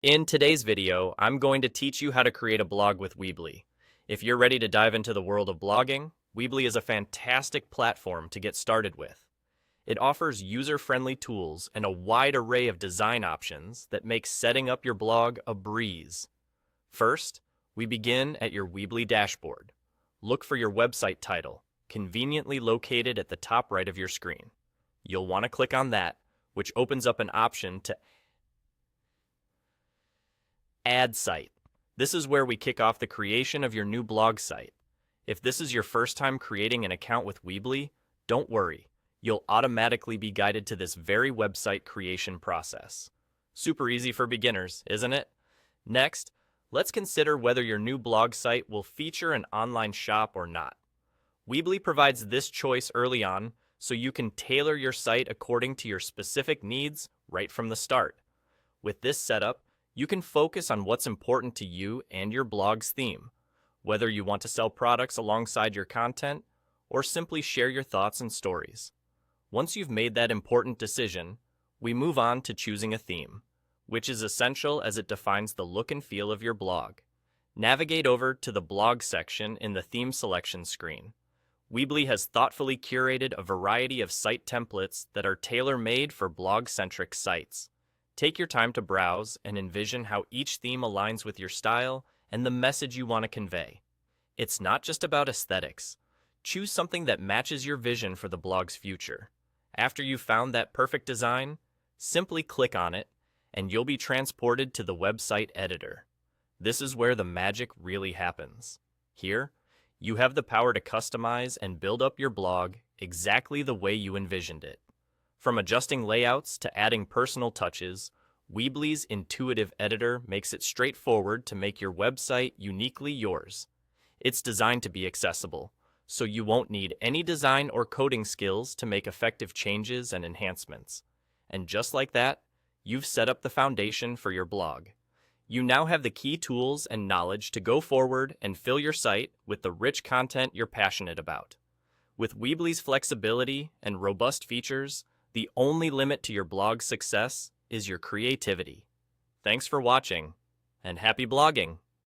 In today's video, I'm going to teach you how to create a blog with Weebly. If you're ready to dive into the world of blogging, Weebly is a fantastic platform to get started with. It offers user-friendly tools and a wide array of design options that make setting up your blog a breeze. First, we begin at your Weebly dashboard. Look for your website title, conveniently located at the top right of your screen. You'll want to click on that, which opens up an option to Add Site. This is where we kick off the creation of your new blog site. If this is your first time creating an account with Weebly, don't worry. You'll automatically be guided to this very website creation process. Super easy for beginners, isn't it? Next, let's consider whether your new blog site will feature an online shop or not. Weebly provides this choice early on, so you can tailor your site according to your specific needs right from the start. With this setup, you can focus on what's important to you and your blog's theme, whether you want to sell products alongside your content or simply share your thoughts and stories. Once you've made that important decision, we move on to choosing a theme, which is essential as it defines the look and feel of your blog. Navigate over to the blog section in the theme selection screen. Weebly has thoughtfully curated a variety of site templates that are tailor-made for blog-centric sites. Take your time to browse and envision how each theme aligns with your style and the message you want to convey. It's not just about aesthetics. Choose something that matches your vision for the blog's future. After you've found that perfect design, simply click on it, and you'll be transported to the website editor. This is where the magic really happens. Here, you have the power to customize and build up your blog exactly the way you envisioned it. From adjusting layouts to adding personal touches, Weebly's intuitive editor makes it straightforward to make your website uniquely yours. It's designed to be accessible, so you won't need any design or coding skills to make effective changes and enhancements. And just like that, you've set up the foundation for your blog. You now have the key tools and knowledge to go forward and fill your site with the rich content you're passionate about. With Weebly's flexibility and robust features, the only limit to your blog's success is your creativity. Thanks for watching, and happy blogging!